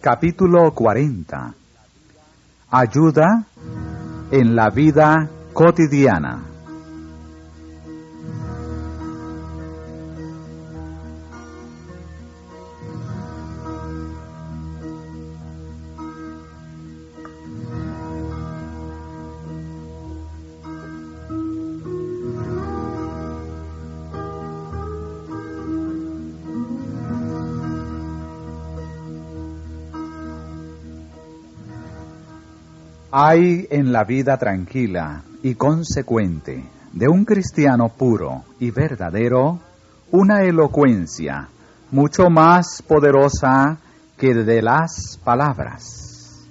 Capítulo 40. Ayuda en la vida cotidiana. Hay en la vida tranquila y consecuente de un cristiano puro y verdadero una elocuencia mucho más poderosa que de las palabras.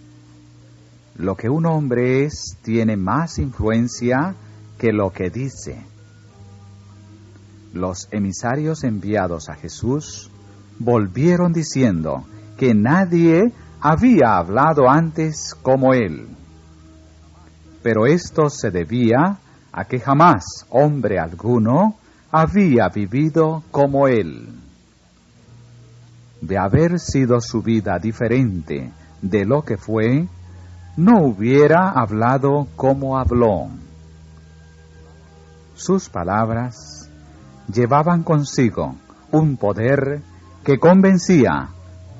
Lo que un hombre es tiene más influencia que lo que dice. Los emisarios enviados a Jesús volvieron diciendo que nadie había hablado antes como él. Pero esto se debía a que jamás hombre alguno había vivido como él. De haber sido su vida diferente de lo que fue, no hubiera hablado como habló. Sus palabras llevaban consigo un poder que convencía,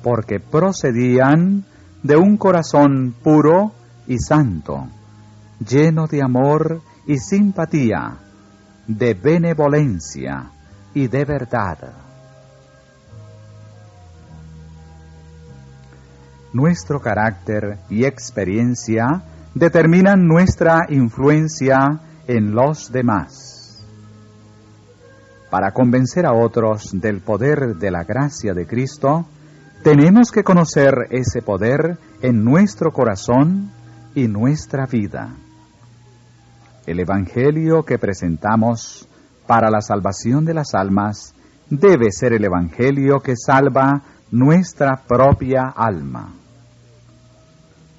porque procedían de un corazón puro y santo, lleno de amor y simpatía, de benevolencia y de verdad. Nuestro carácter y experiencia determinan nuestra influencia en los demás. Para convencer a otros del poder de la gracia de Cristo, tenemos que conocer ese poder en nuestro corazón y nuestra vida. El Evangelio que presentamos para la salvación de las almas debe ser el Evangelio que salva nuestra propia alma.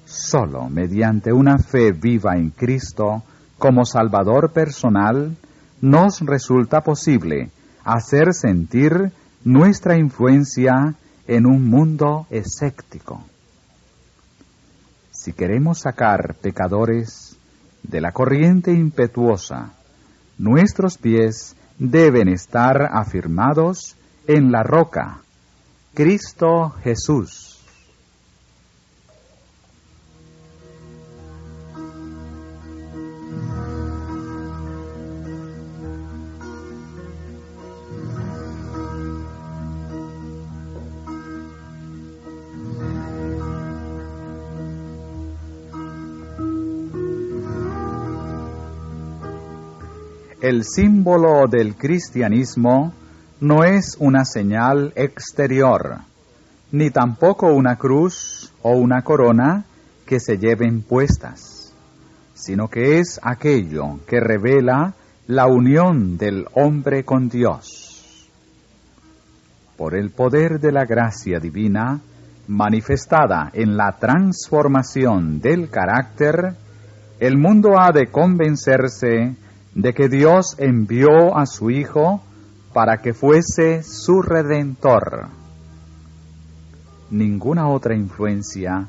Solo mediante una fe viva en Cristo como Salvador personal nos resulta posible hacer sentir nuestra influencia en un mundo escéptico. Si queremos sacar pecadores de la corriente impetuosa, nuestros pies deben estar afirmados en la roca, Cristo Jesús. El símbolo del cristianismo no es una señal exterior, ni tampoco una cruz o una corona que se lleven puestas, sino que es aquello que revela la unión del hombre con Dios. Por el poder de la gracia divina, manifestada en la transformación del carácter, el mundo ha de convencerse de que Dios envió a su Hijo para que fuese su Redentor. Ninguna otra influencia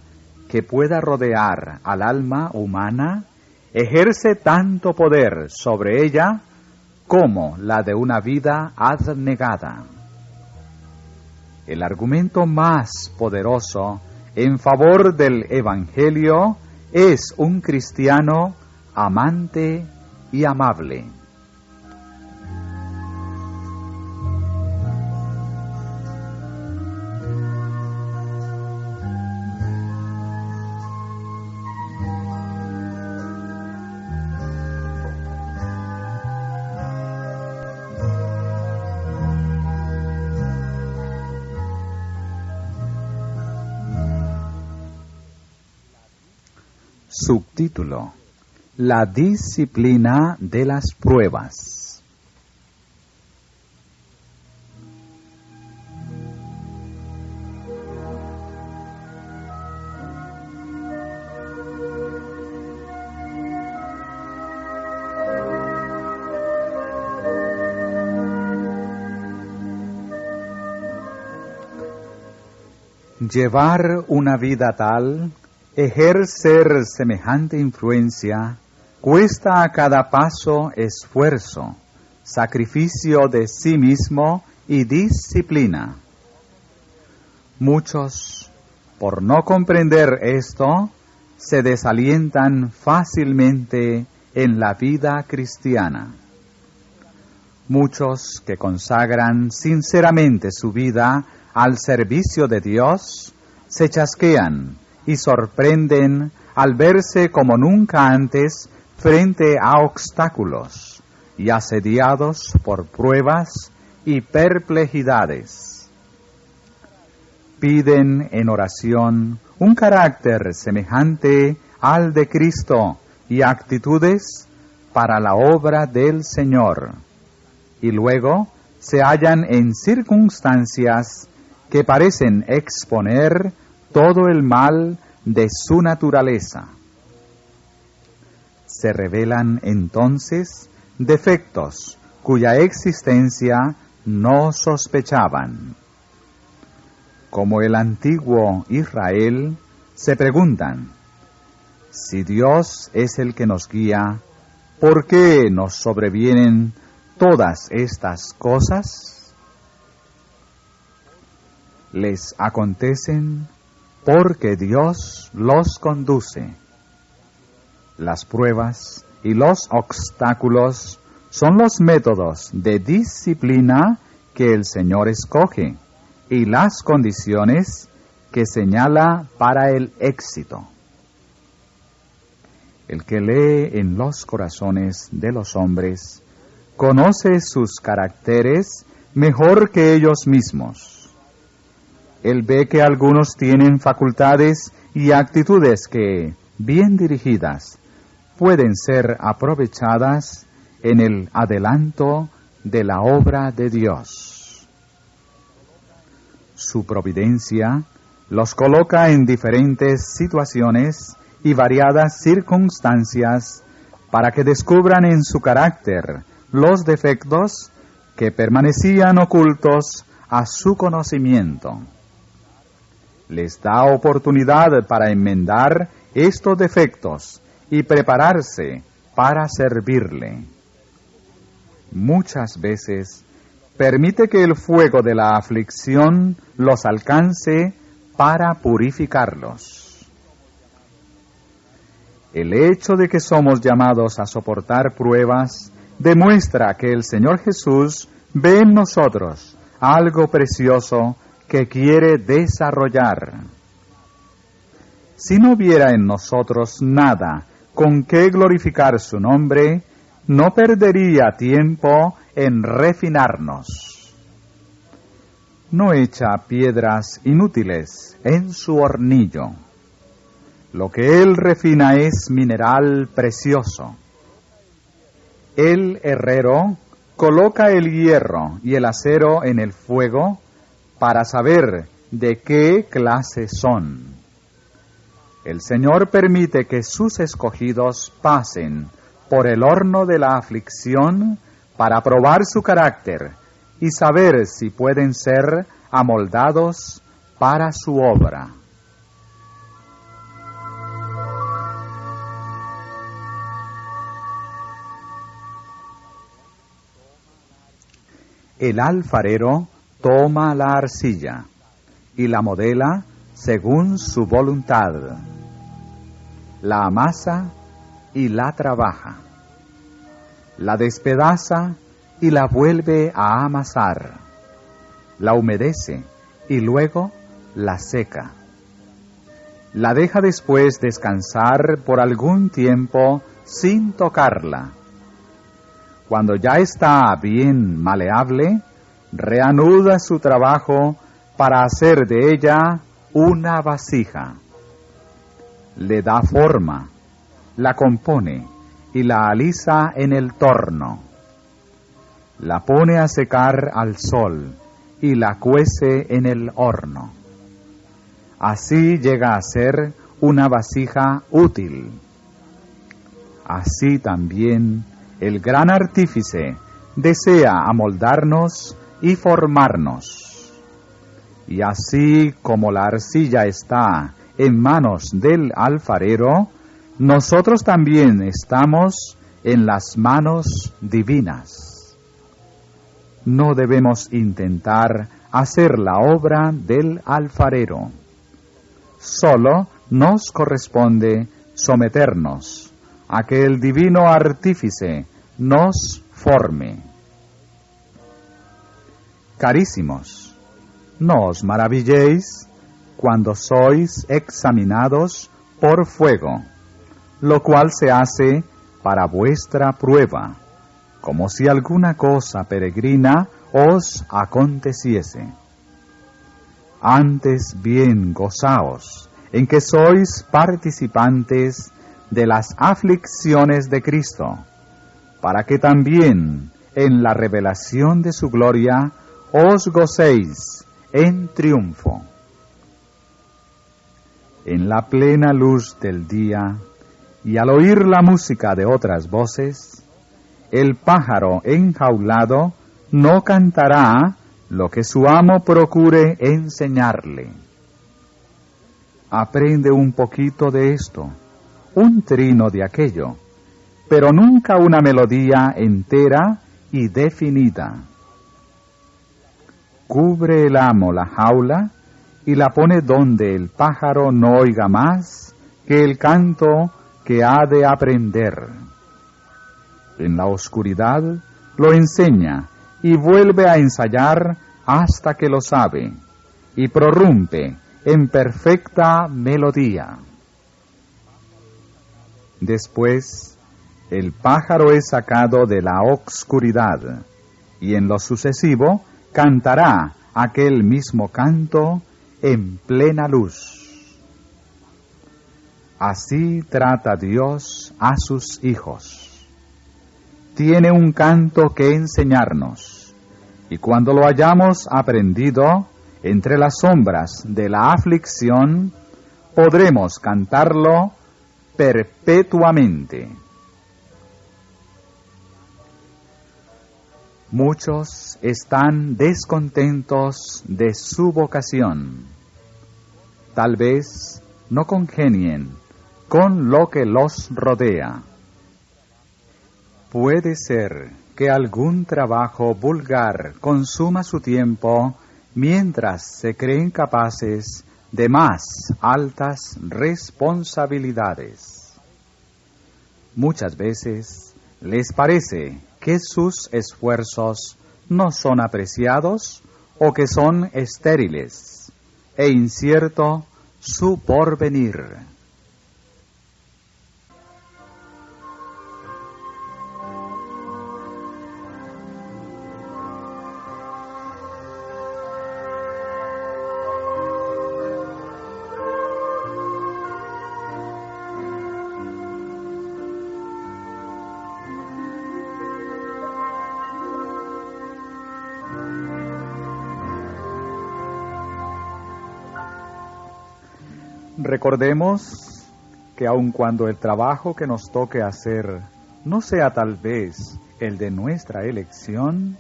que pueda rodear al alma humana ejerce tanto poder sobre ella como la de una vida abnegada. El argumento más poderoso en favor del Evangelio es un cristiano amante y amable. Subtítulo: La disciplina de las pruebas. Llevar una vida tal, ejercer semejante influencia, cuesta a cada paso esfuerzo, sacrificio de sí mismo y disciplina. Muchos, por no comprender esto, se desalientan fácilmente en la vida cristiana. Muchos que consagran sinceramente su vida al servicio de Dios, se chasquean y sorprenden al verse como nunca antes frente a obstáculos y asediados por pruebas y perplejidades. Piden en oración un carácter semejante al de Cristo y actitudes para la obra del Señor, y luego se hallan en circunstancias que parecen exponer todo el mal de su naturaleza. Se revelan entonces defectos cuya existencia no sospechaban. Como el antiguo Israel, se preguntan: si Dios es el que nos guía, ¿por qué nos sobrevienen todas estas cosas? Les acontecen porque Dios los conduce. Las pruebas y los obstáculos son los métodos de disciplina que el Señor escoge y las condiciones que señala para el éxito. El que lee en los corazones de los hombres conoce sus caracteres mejor que ellos mismos. Él ve que algunos tienen facultades y actitudes que, bien dirigidas, pueden ser aprovechadas en el adelanto de la obra de Dios. Su providencia los coloca en diferentes situaciones y variadas circunstancias para que descubran en su carácter los defectos que permanecían ocultos a su conocimiento. Les da oportunidad para enmendar estos defectos y prepararse para servirle. Muchas veces permite que el fuego de la aflicción los alcance para purificarlos. El hecho de que somos llamados a soportar pruebas demuestra que el Señor Jesús ve en nosotros algo precioso que quiere desarrollar. Si no hubiera en nosotros nada con que glorificar su nombre, no perdería tiempo en refinarnos. No echa piedras inútiles en su hornillo. Lo que él refina es mineral precioso. El herrero coloca el hierro y el acero en el fuego para saber de qué clase son. El Señor permite que sus escogidos pasen por el horno de la aflicción para probar su carácter y saber si pueden ser amoldados para su obra. El alfarero toma la arcilla y la modela según su voluntad. La amasa y la trabaja. La despedaza y la vuelve a amasar. La humedece y luego la seca. La deja después descansar por algún tiempo sin tocarla. Cuando ya está bien maleable, reanuda su trabajo para hacer de ella una vasija. Le da forma, la compone y la alisa en el torno. La pone a secar al sol y la cuece en el horno. Así llega a ser una vasija útil. Así también el gran artífice desea amoldarnos y formarnos. Y así como la arcilla está en manos del alfarero, nosotros también estamos en las manos divinas. No debemos intentar hacer la obra del alfarero. Solo nos corresponde someternos a que el divino artífice nos forme. Carísimos, no os maravilléis cuando sois examinados por fuego, lo cual se hace para vuestra prueba, como si alguna cosa peregrina os aconteciese. Antes bien gozaos en que sois participantes de las aflicciones de Cristo, para que también en la revelación de su gloria os gocéis en triunfo. En la plena luz del día, y al oír la música de otras voces, el pájaro enjaulado no cantará lo que su amo procure enseñarle. Aprende un poquito de esto, un trino de aquello, pero nunca una melodía entera y definida. Cubre el amo la jaula y la pone donde el pájaro no oiga más que el canto que ha de aprender. En la oscuridad lo enseña y vuelve a ensayar hasta que lo sabe, y prorrumpe en perfecta melodía. Después, el pájaro es sacado de la oscuridad, y en lo sucesivo cantará aquel mismo canto en plena luz. Así trata Dios a sus hijos. Tiene un canto que enseñarnos, y cuando lo hayamos aprendido, entre las sombras de la aflicción, podremos cantarlo perpetuamente. Muchos están descontentos de su vocación. Tal vez no congenien con lo que los rodea. Puede ser que algún trabajo vulgar consuma su tiempo mientras se creen capaces de más altas responsabilidades. Muchas veces les parece que sus esfuerzos no son apreciados o que son estériles, e incierto su porvenir. Recordemos que aun cuando el trabajo que nos toque hacer no sea tal vez el de nuestra elección,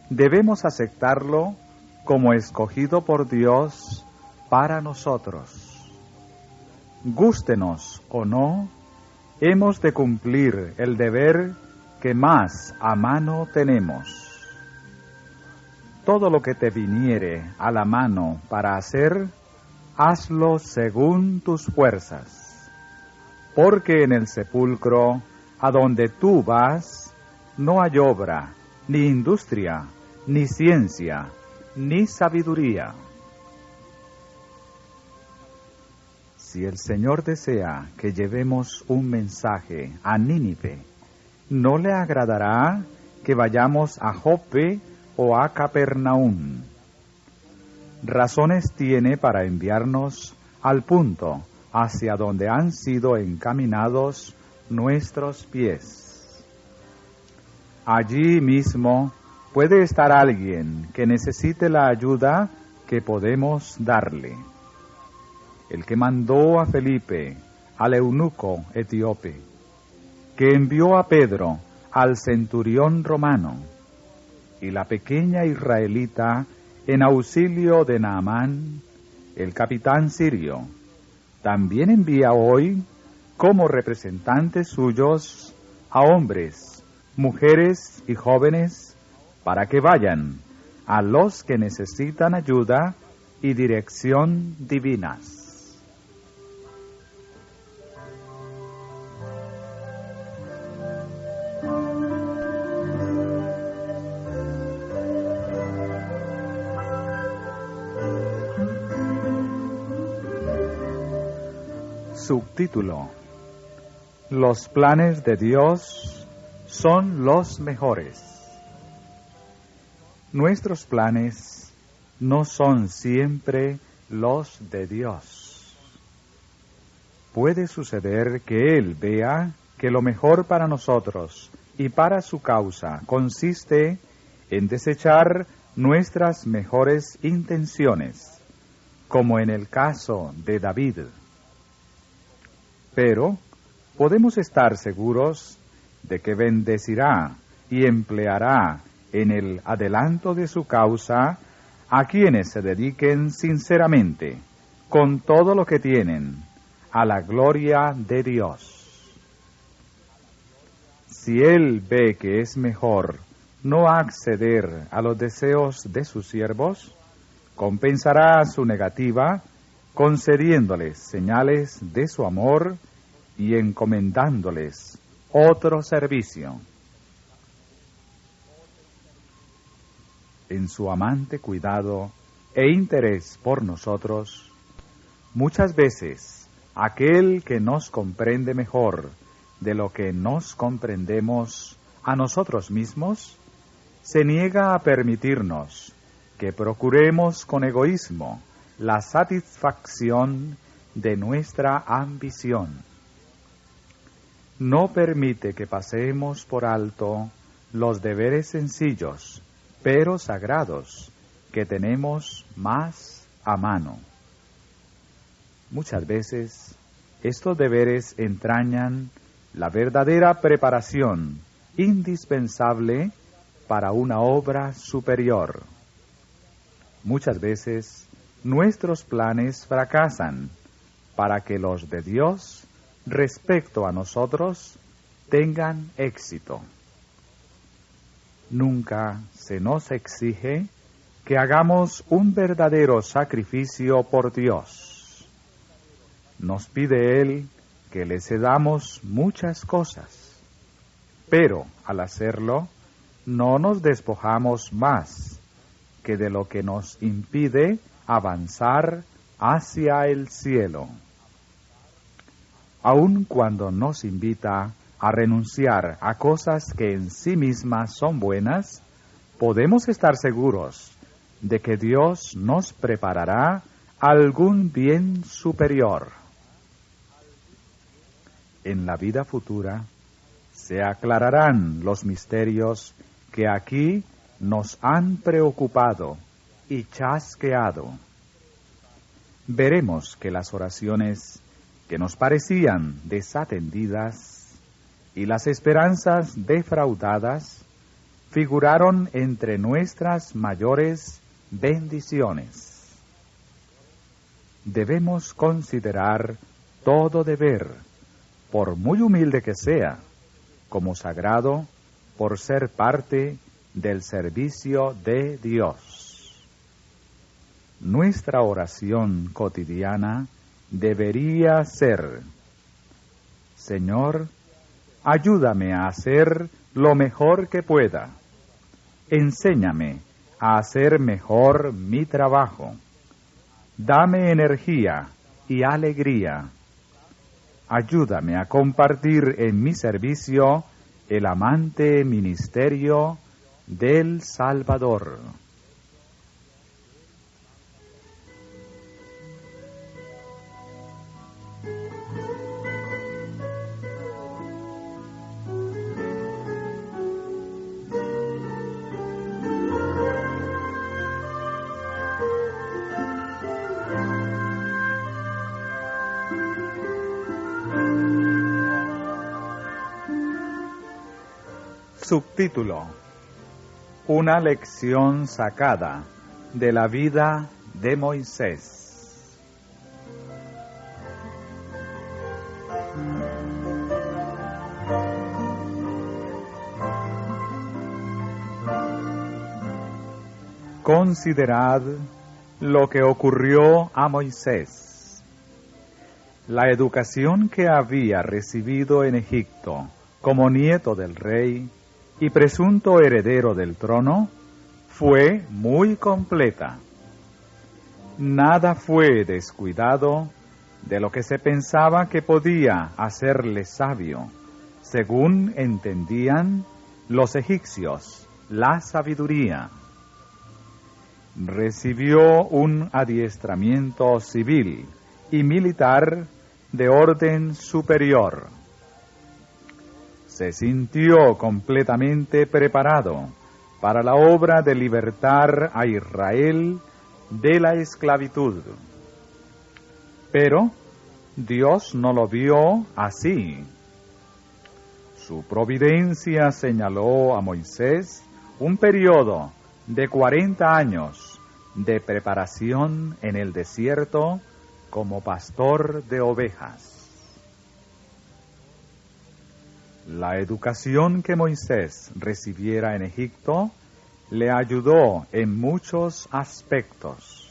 debemos aceptarlo como escogido por Dios para nosotros. Gústenos o no, hemos de cumplir el deber que más a mano tenemos. Todo lo que te viniere a la mano para hacer, hazlo según tus fuerzas, porque en el sepulcro a donde tú vas no hay obra, ni industria, ni ciencia, ni sabiduría. Si el Señor desea que llevemos un mensaje a Nínive, ¿no le agradará que vayamos a Joppe o a Capernaum? Razones tiene para enviarnos al punto hacia donde han sido encaminados nuestros pies. Allí mismo puede estar alguien que necesite la ayuda que podemos darle. El que mandó a Felipe, al eunuco etíope, que envió a Pedro, al centurión romano, y la pequeña israelita en auxilio de Naamán, el capitán sirio. También envía hoy como representantes suyos a hombres, mujeres y jóvenes para que vayan a los que necesitan ayuda y dirección divinas. Subtítulo: Los planes de Dios son los mejores. Nuestros planes no son siempre los de Dios. Puede suceder que Él vea que lo mejor para nosotros y para su causa consiste en desechar nuestras mejores intenciones, como en el caso de David. Pero podemos estar seguros de que bendecirá y empleará en el adelanto de su causa a quienes se dediquen sinceramente, con todo lo que tienen, a la gloria de Dios. Si Él ve que es mejor no acceder a los deseos de sus siervos, compensará su negativa concediéndoles señales de su amor y encomendándoles otro servicio. En su amante cuidado e interés por nosotros, muchas veces aquel que nos comprende mejor de lo que nos comprendemos a nosotros mismos, se niega a permitirnos que procuremos con egoísmo la satisfacción de nuestra ambición. No permite que pasemos por alto los deberes sencillos, pero sagrados, que tenemos más a mano. Muchas veces, estos deberes entrañan la verdadera preparación indispensable para una obra superior. Muchas veces, nuestros planes fracasan para que los de Dios respecto a nosotros tengan éxito. Nunca se nos exige que hagamos un verdadero sacrificio por Dios. Nos pide Él que le cedamos muchas cosas, pero al hacerlo no nos despojamos más que de lo que nos impide avanzar hacia el cielo. Aun cuando nos invita a renunciar a cosas que en sí mismas son buenas, podemos estar seguros de que Dios nos preparará algún bien superior. En la vida futura se aclararán los misterios que aquí nos han preocupado y chasqueado. Veremos que las oraciones que nos parecían desatendidas y las esperanzas defraudadas figuraron entre nuestras mayores bendiciones. Debemos considerar todo deber, por muy humilde que sea, como sagrado por ser parte del servicio de Dios. Nuestra oración cotidiana debería ser: Señor, ayúdame a hacer lo mejor que pueda. Enséñame a hacer mejor mi trabajo. Dame energía y alegría. Ayúdame a compartir en mi servicio el amante ministerio del Salvador. Subtítulo: Una lección sacada de la vida de Moisés. Considerad lo que ocurrió a Moisés. La educación que había recibido en Egipto como nieto del rey y presunto heredero del trono fue muy completa. Nada fue descuidado de lo que se pensaba que podía hacerle sabio, según entendían los egipcios la sabiduría. Recibió un adiestramiento civil y militar de orden superior. Se sintió completamente preparado para la obra de libertar a Israel de la esclavitud. Pero Dios no lo vio así. Su providencia señaló a Moisés un periodo de 40 años de preparación en el desierto como pastor de ovejas. La educación que Moisés recibiera en Egipto le ayudó en muchos aspectos,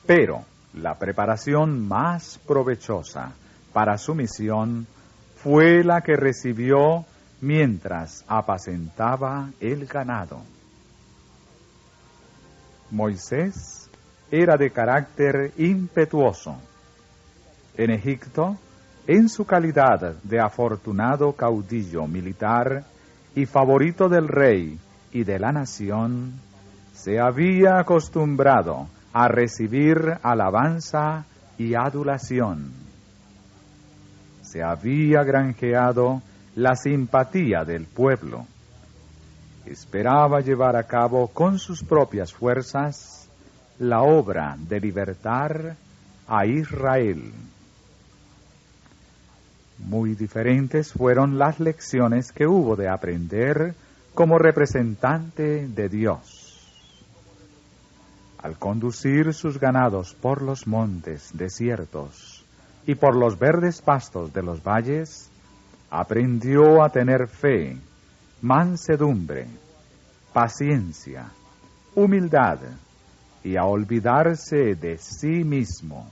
pero la preparación más provechosa para su misión fue la que recibió mientras apacentaba el ganado. Moisés era de carácter impetuoso. En Egipto, en su calidad de afortunado caudillo militar y favorito del rey y de la nación, se había acostumbrado a recibir alabanza y adulación. Se había granjeado la simpatía del pueblo. Esperaba llevar a cabo con sus propias fuerzas la obra de libertar a Israel. Muy diferentes fueron las lecciones que hubo de aprender como representante de Dios. Al conducir sus ganados por los montes desiertos y por los verdes pastos de los valles, aprendió a tener fe, mansedumbre, paciencia, humildad y a olvidarse de sí mismo.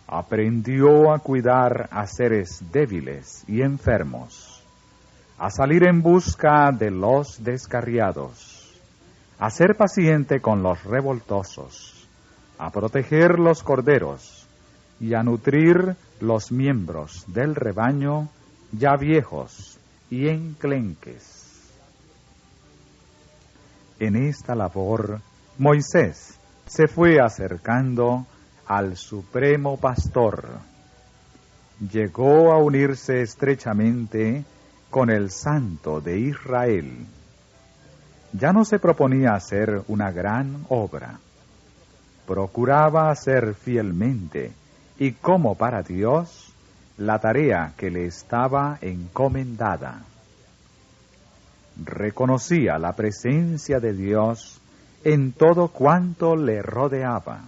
Aprendió a cuidar a seres débiles y enfermos, a salir en busca de los descarriados, a ser paciente con los revoltosos, a proteger los corderos y a nutrir los miembros del rebaño ya viejos y enclenques. En esta labor, Moisés se fue acercando al Supremo Pastor. Llegó a unirse estrechamente con el Santo de Israel. Ya no se proponía hacer una gran obra. Procuraba hacer fielmente y como para Dios la tarea que le estaba encomendada. Reconocía la presencia de Dios en todo cuanto le rodeaba.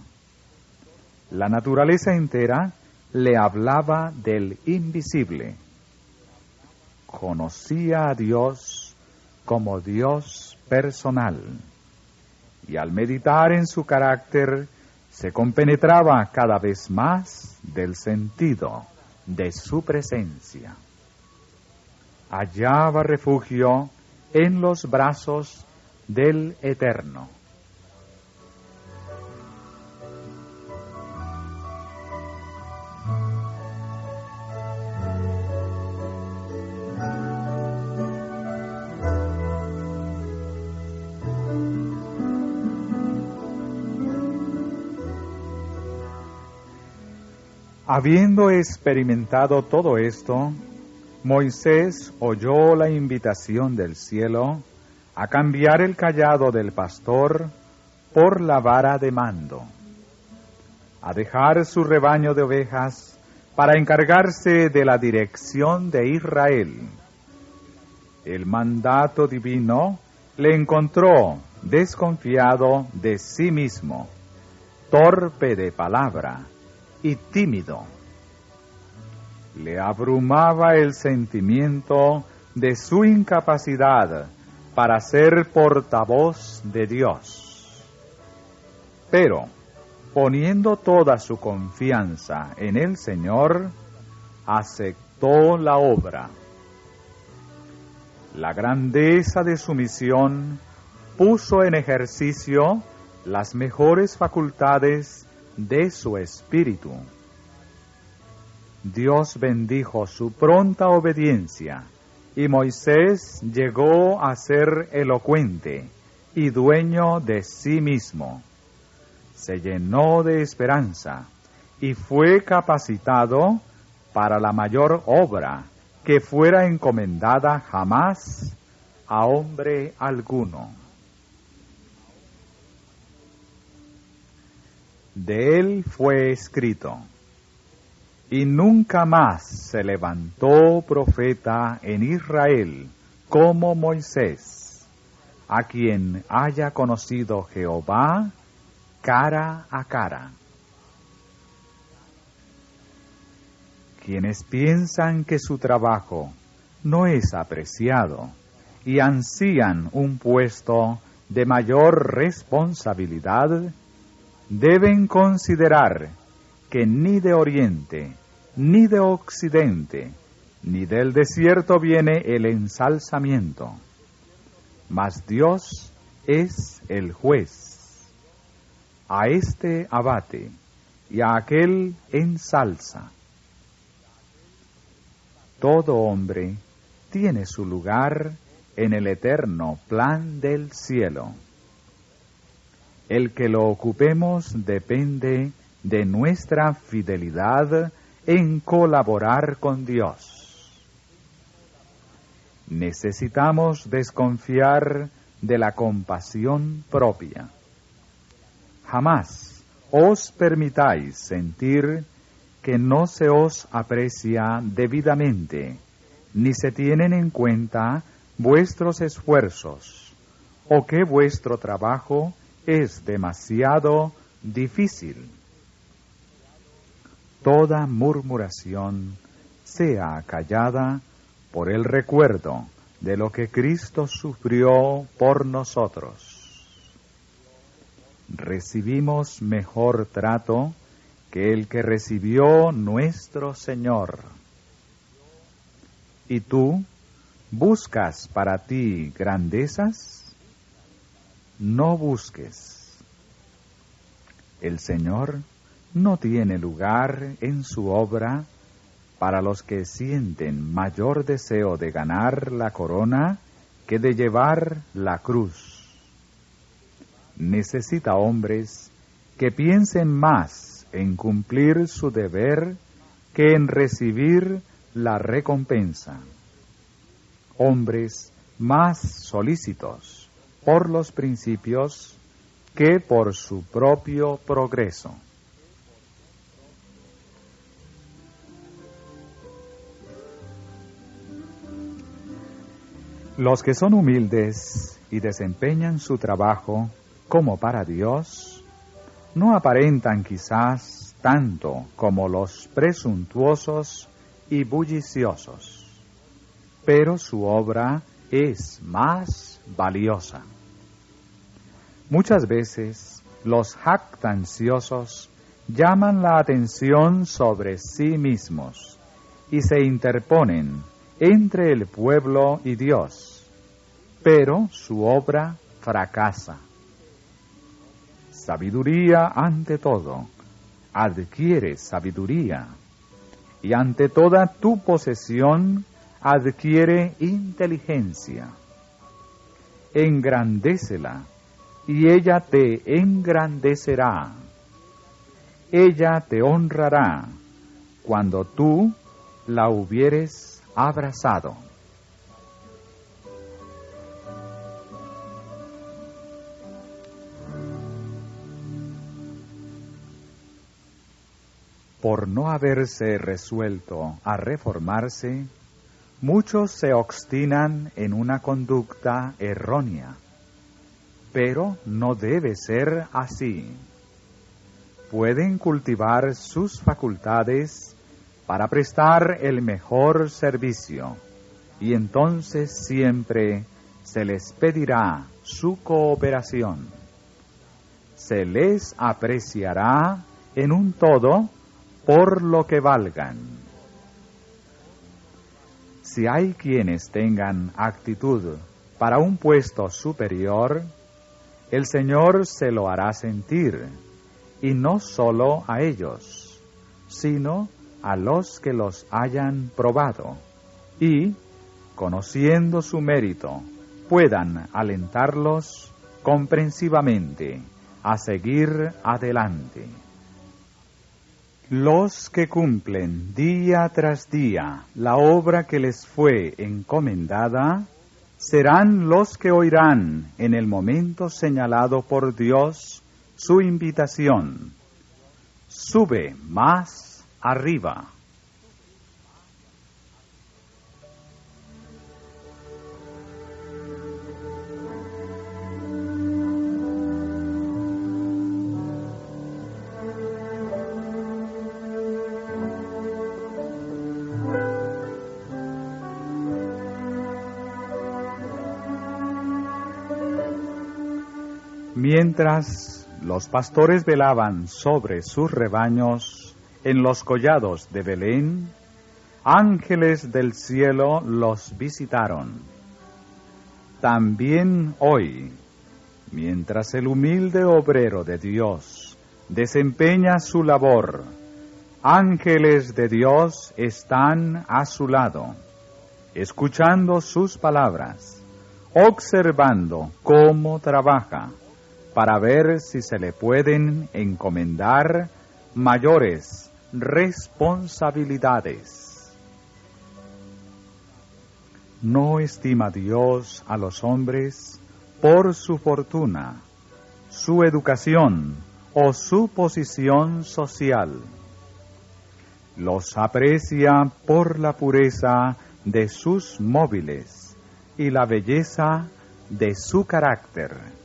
La naturaleza entera le hablaba del invisible. Conocía a Dios como Dios personal, y al meditar en su carácter se compenetraba cada vez más del sentido de su presencia. Hallaba refugio en los brazos del Eterno. Habiendo experimentado todo esto, Moisés oyó la invitación del cielo a cambiar el cayado del pastor por la vara de mando, a dejar su rebaño de ovejas para encargarse de la dirección de Israel. El mandato divino le encontró desconfiado de sí mismo, torpe de palabra y tímido. Le abrumaba el sentimiento de su incapacidad para ser portavoz de Dios. Pero, poniendo toda su confianza en el Señor, aceptó la obra. La grandeza de su misión puso en ejercicio las mejores facultades de su espíritu. Dios bendijo su pronta obediencia, y Moisés llegó a ser elocuente y dueño de sí mismo. Se llenó de esperanza y fue capacitado para la mayor obra que fuera encomendada jamás a hombre alguno. De él fue escrito: y nunca más se levantó profeta en Israel como Moisés, a quien haya conocido Jehová cara a cara. Quienes piensan que su trabajo no es apreciado y ansían un puesto de mayor responsabilidad, deben considerar que ni de oriente, ni de occidente, ni del desierto viene el ensalzamiento, mas Dios es el juez. A este abate y a aquel ensalza. Todo hombre tiene su lugar en el eterno plan del cielo. El que lo ocupemos depende de nuestra fidelidad en colaborar con Dios. Necesitamos desconfiar de la compasión propia. Jamás os permitáis sentir que no se os aprecia debidamente, ni se tienen en cuenta vuestros esfuerzos, o que vuestro trabajo es demasiado difícil. Toda murmuración sea callada por el recuerdo de lo que Cristo sufrió por nosotros. Recibimos mejor trato que el que recibió nuestro Señor. ¿Y tú buscas para ti grandezas? No busques. El Señor no tiene lugar en su obra para los que sienten mayor deseo de ganar la corona que de llevar la cruz. Necesita hombres que piensen más en cumplir su deber que en recibir la recompensa. Hombres más solícitos por los principios que por su propio progreso. Los que son humildes y desempeñan su trabajo como para Dios, no aparentan quizás tanto como los presuntuosos y bulliciosos, pero su obra es más valiosa. Muchas veces los jactanciosos llaman la atención sobre sí mismos y se interponen entre el pueblo y Dios, pero su obra fracasa. Sabiduría ante todo, adquiere sabiduría, y ante toda tu posesión adquiere inteligencia. Engrandécela, y ella te engrandecerá. Ella te honrará cuando tú la hubieres abrazado. Por no haberse resuelto a reformarse, muchos se obstinan en una conducta errónea pero no debe ser así. Pueden cultivar sus facultades para prestar el mejor servicio, y entonces siempre se les pedirá su cooperación. Se les apreciará en un todo por lo que valgan. Si hay quienes tengan actitud para un puesto superior, el Señor se lo hará sentir, y no solo a ellos, sino a los que los hayan probado, y, conociendo su mérito, puedan alentarlos comprensivamente a seguir adelante. Los que cumplen día tras día la obra que les fue encomendada, serán los que oirán en el momento señalado por Dios su invitación: sube más arriba. Mientras los pastores velaban sobre sus rebaños en los collados de Belén, ángeles del cielo los visitaron. También hoy, mientras el humilde obrero de Dios desempeña su labor, ángeles de Dios están a su lado, escuchando sus palabras, observando cómo trabaja, para ver si se le pueden encomendar mayores responsabilidades. No estima Dios a los hombres por su fortuna, su educación o su posición social. Los aprecia por la pureza de sus móviles y la belleza de su carácter.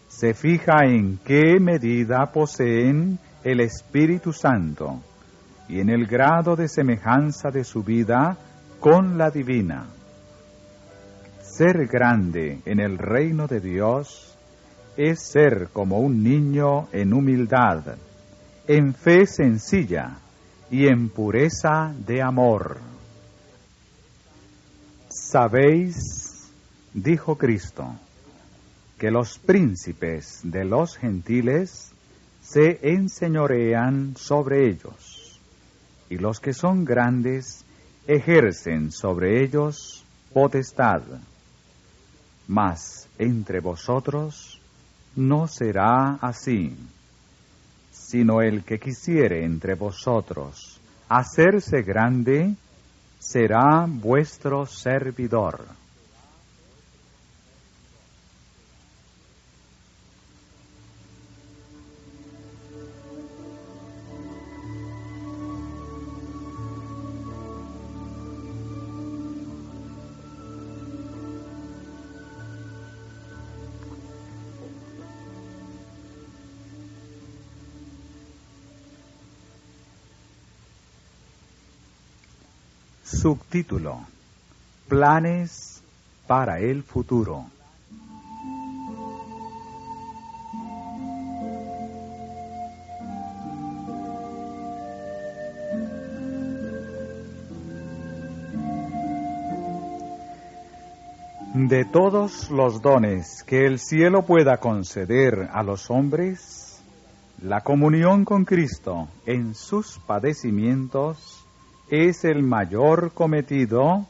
Se fija en qué medida poseen el Espíritu Santo y en el grado de semejanza de su vida con la divina. Ser grande en el reino de Dios es ser como un niño en humildad, en fe sencilla y en pureza de amor. ¿Sabéis?, dijo Cristo, que los príncipes de los gentiles se enseñorean sobre ellos, y los que son grandes ejercen sobre ellos potestad. Mas entre vosotros no será así, sino el que quisiere entre vosotros hacerse grande, será vuestro servidor. Subtítulo: Planes para el futuro. De todos los dones que el cielo pueda conceder a los hombres, la comunión con Cristo en sus padecimientos es el mayor cometido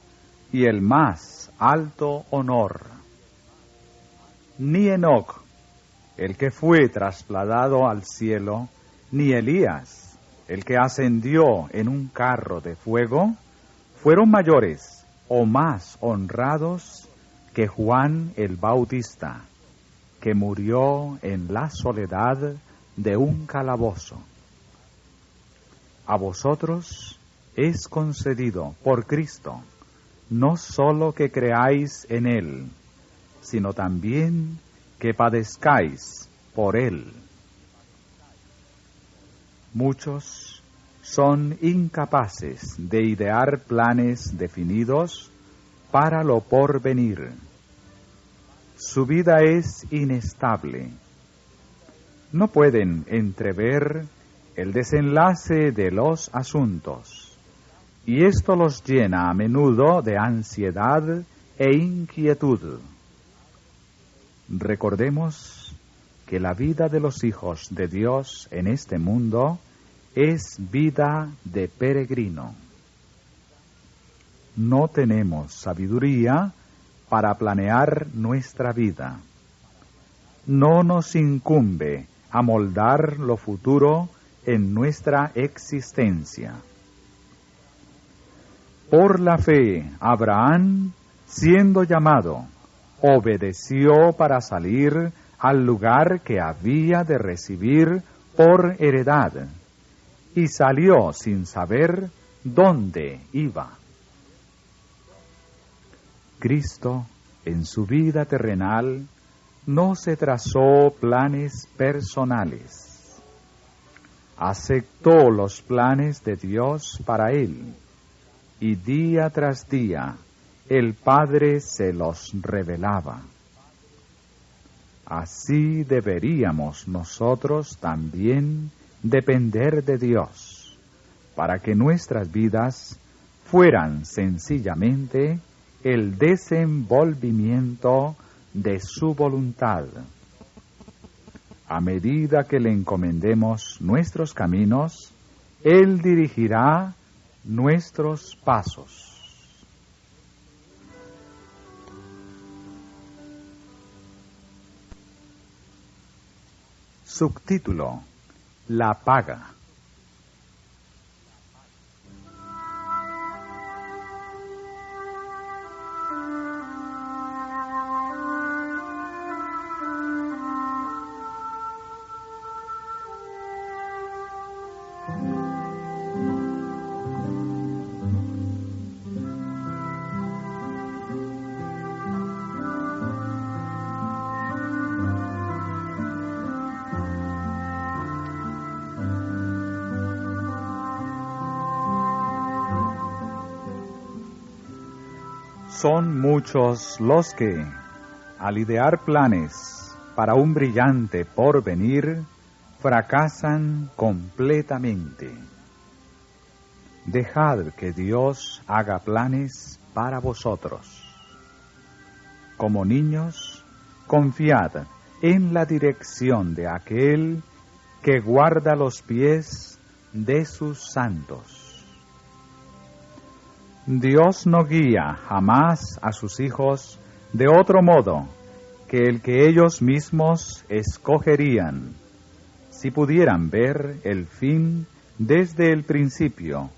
y el más alto honor. Ni Enoc, el que fue trasladado al cielo, ni Elías, el que ascendió en un carro de fuego, fueron mayores o más honrados que Juan el Bautista, que murió en la soledad de un calabozo. A vosotros es concedido por Cristo no sólo que creáis en Él, sino también que padezcáis por él. Muchos son incapaces de idear planes definidos para lo porvenir. Su vida es inestable. No pueden entrever el desenlace de los asuntos, y esto los llena a menudo de ansiedad e inquietud. Recordemos que la vida de los hijos de Dios en este mundo es vida de peregrino. No tenemos sabiduría para planear nuestra vida. No nos incumbe amoldar lo futuro en nuestra existencia. Por la fe, Abraham, siendo llamado, obedeció para salir al lugar que había de recibir por heredad, y salió sin saber dónde iba. Cristo, en su vida terrenal, no se trazó planes personales. Aceptó los planes de Dios para él, y día tras día el Padre se los revelaba. Así deberíamos nosotros también depender de Dios, para que nuestras vidas fueran sencillamente el desenvolvimiento de su voluntad. A medida que le encomendemos nuestros caminos, Él dirigirá nuestros pasos. Subtítulo: La paga. Son muchos los que, al idear planes para un brillante porvenir, fracasan completamente. Dejad que Dios haga planes para vosotros. Como niños, confiad en la dirección de aquel que guarda los pies de sus santos. Dios no guía jamás a sus hijos de otro modo que el que ellos mismos escogerían, si pudieran ver el fin desde el principio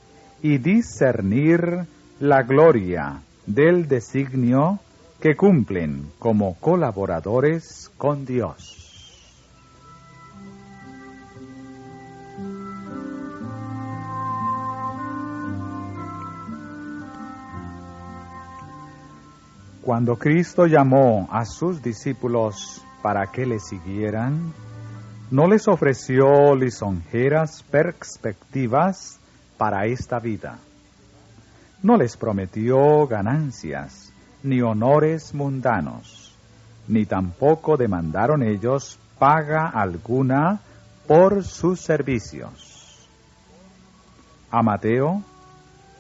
y discernir la gloria del designio que cumplen como colaboradores con Dios. Cuando Cristo llamó a sus discípulos para que le siguieran, no les ofreció lisonjeras perspectivas para esta vida. No les prometió ganancias ni honores mundanos, ni tampoco demandaron ellos paga alguna por sus servicios. A Mateo,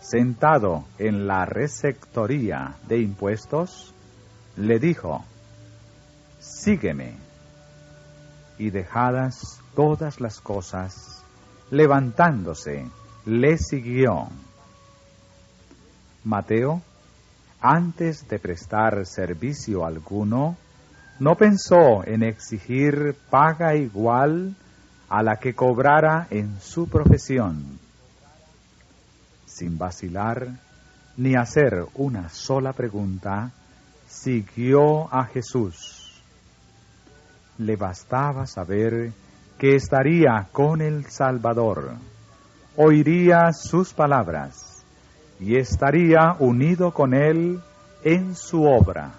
sentado en la receptoría de impuestos, le dijo: «Sígueme». Y dejadas todas las cosas, levantándose, le siguió. Mateo, antes de prestar servicio alguno, no pensó en exigir paga igual a la que cobrara en su profesión. Sin vacilar ni hacer una sola pregunta, siguió a Jesús. Le bastaba saber que estaría con el Salvador, oiría sus palabras y estaría unido con él en su obra.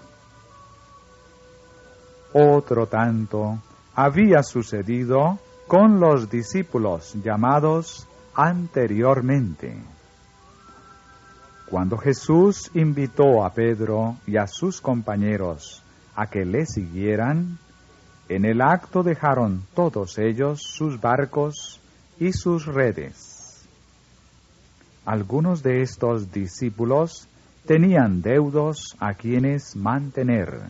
Otro tanto había sucedido con los discípulos llamados anteriormente. Cuando Jesús invitó a Pedro y a sus compañeros a que le siguieran, en el acto dejaron todos ellos sus barcos y sus redes. Algunos de estos discípulos tenían deudos a quienes mantener,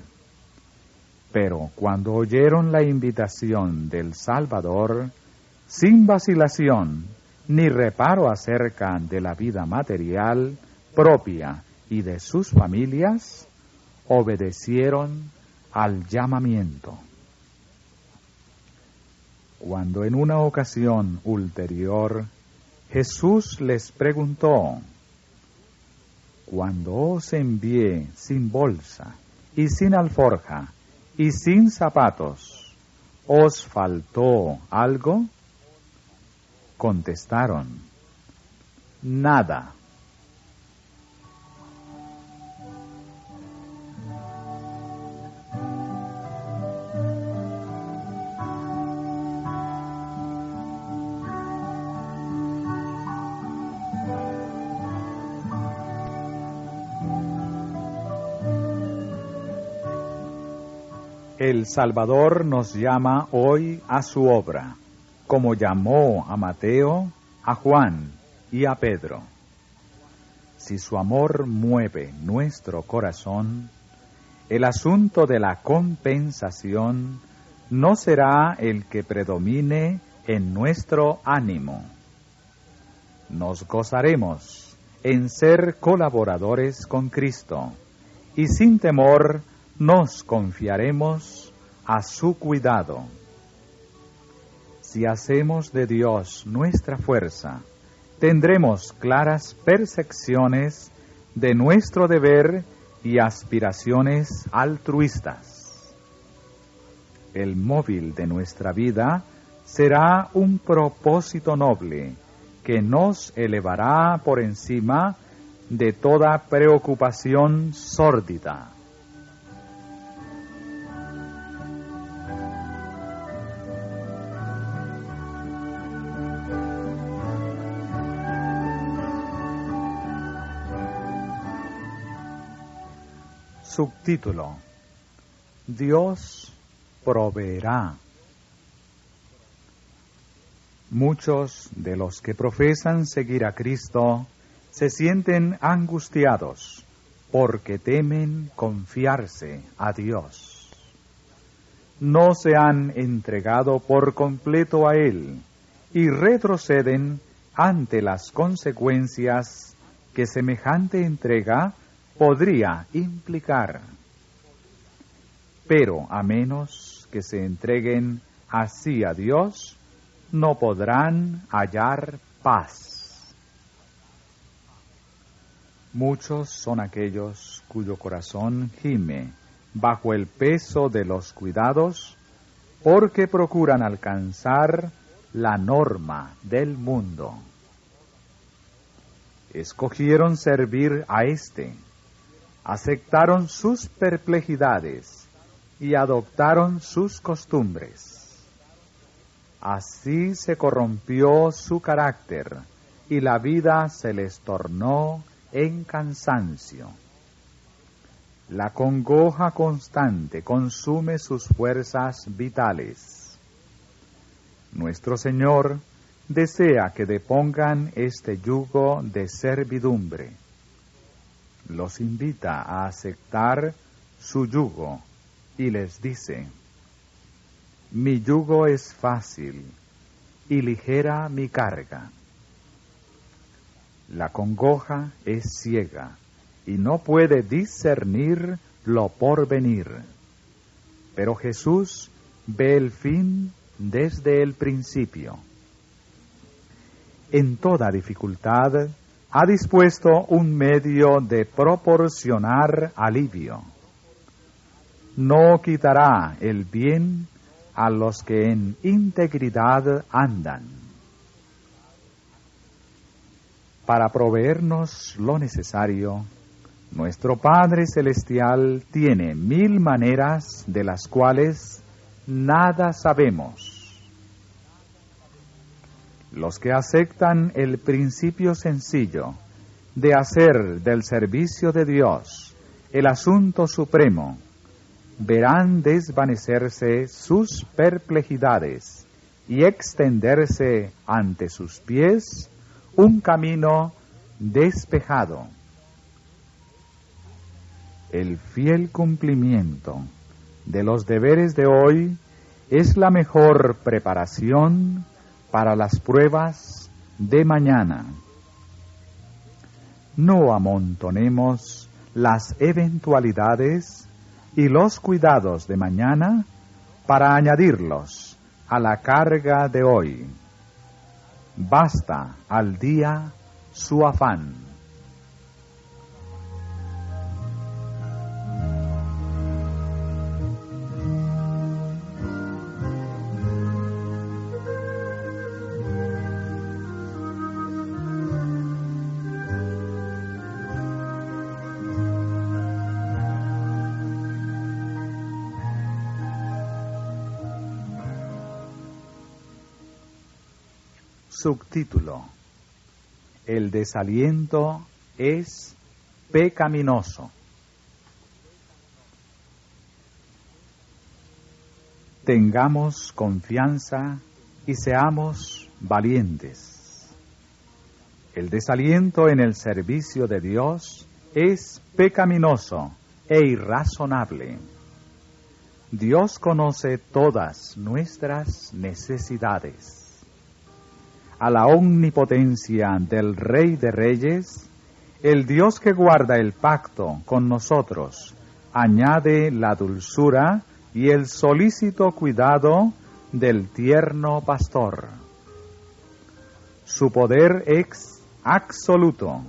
pero cuando oyeron la invitación del Salvador, sin vacilación ni reparo acerca de la vida material propia y de sus familias, obedecieron al llamamiento. Cuando en una ocasión ulterior Jesús les preguntó: cuando os envié sin bolsa y sin alforja y sin zapatos, ¿os faltó algo? Contestaron: nada. El Salvador nos llama hoy a su obra, como llamó a Mateo, a Juan y a Pedro. Si su amor mueve nuestro corazón, el asunto de la compensación no será el que predomine en nuestro ánimo. Nos gozaremos en ser colaboradores con Cristo y sin temor nos confiaremos a su cuidado. Si hacemos de Dios nuestra fuerza, tendremos claras percepciones de nuestro deber y aspiraciones altruistas. El móvil de nuestra vida será un propósito noble que nos elevará por encima de toda preocupación sórdida. Subtítulo: Dios proveerá. Muchos de los que profesan seguir a Cristo se sienten angustiados porque temen confiarse a Dios. No se han entregado por completo a Él y retroceden ante las consecuencias que semejante entrega podría implicar. Pero a menos que se entreguen así a Dios, no podrán hallar paz. Muchos son aquellos cuyo corazón gime bajo el peso de los cuidados, porque procuran alcanzar la norma del mundo. Escogieron servir a éste, aceptaron sus perplejidades y adoptaron sus costumbres. Así se corrompió su carácter y la vida se les tornó en cansancio. La congoja constante consume sus fuerzas vitales. Nuestro Señor desea que depongan este yugo de servidumbre. Los invita a aceptar su yugo y les dice: mi yugo es fácil y ligera mi carga. La congoja es ciega y no puede discernir lo porvenir, pero Jesús ve el fin desde el principio. En toda dificultad ha dispuesto un medio de proporcionar alivio. No quitará el bien a los que en integridad andan. Para proveernos lo necesario, Nuestro Padre Celestial tiene 1000 maneras de las cuales nada sabemos. Los que aceptan el principio sencillo de hacer del servicio de Dios el asunto supremo, verán desvanecerse sus perplejidades y extenderse ante sus pies un camino despejado. El fiel cumplimiento de los deberes de hoy es la mejor preparación para las pruebas de mañana. No amontonemos las eventualidades y los cuidados de mañana para añadirlos a la carga de hoy. Basta al día su afán. Subtítulo: El desaliento es pecaminoso. Tengamos confianza y seamos valientes. El desaliento en el servicio de Dios es pecaminoso e irrazonable. Dios conoce todas nuestras necesidades. A la omnipotencia del Rey de Reyes, el Dios que guarda el pacto con nosotros, añade la dulzura y el solícito cuidado del tierno pastor. Su poder es absoluto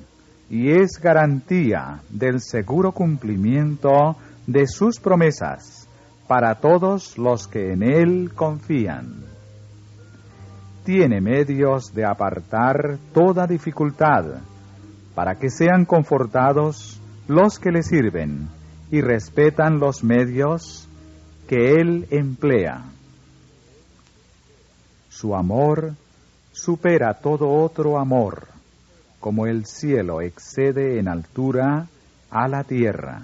y es garantía del seguro cumplimiento de sus promesas para todos los que en Él confían. Tiene medios de apartar toda dificultad para que sean confortados los que le sirven y respetan los medios que Él emplea. Su amor supera todo otro amor, como el cielo excede en altura a la tierra.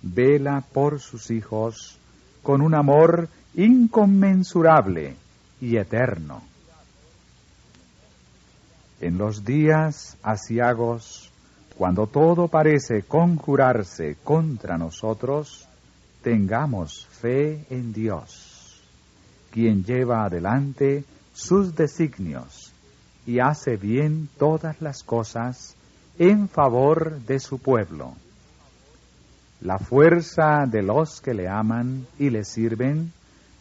Vela por sus hijos con un amor inconmensurable y eterno. En los días aciagos, cuando todo parece conjurarse contra nosotros, tengamos fe en Dios, quien lleva adelante sus designios y hace bien todas las cosas en favor de su pueblo. La fuerza de los que le aman y le sirven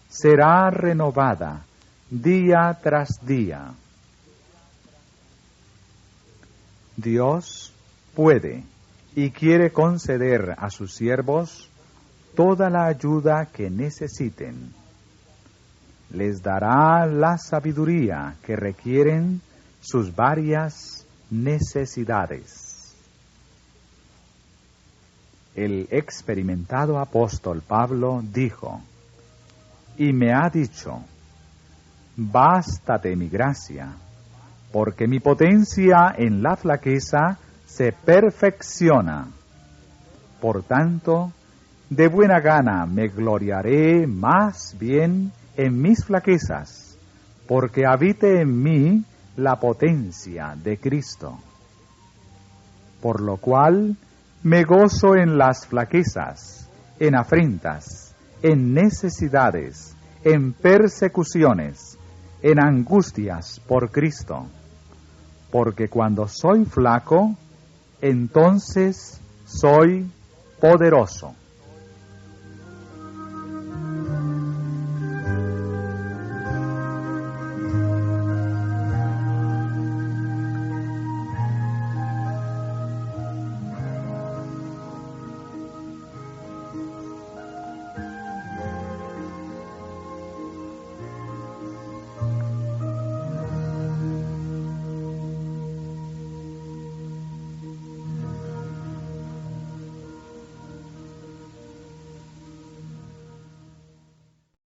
será renovada día tras día. Dios puede y quiere conceder a sus siervos toda la ayuda que necesiten. Les dará la sabiduría que requieren sus varias necesidades. El experimentado apóstol Pablo dijo, y me ha dicho, bástate mi gracia, porque mi potencia en la flaqueza se perfecciona. Por tanto, de buena gana me gloriaré más bien en mis flaquezas, porque habite en mí la potencia de Cristo. Por lo cual me gozo en las flaquezas, en afrentas, en necesidades, en persecuciones, en angustias por Cristo, porque cuando soy flaco, entonces soy poderoso.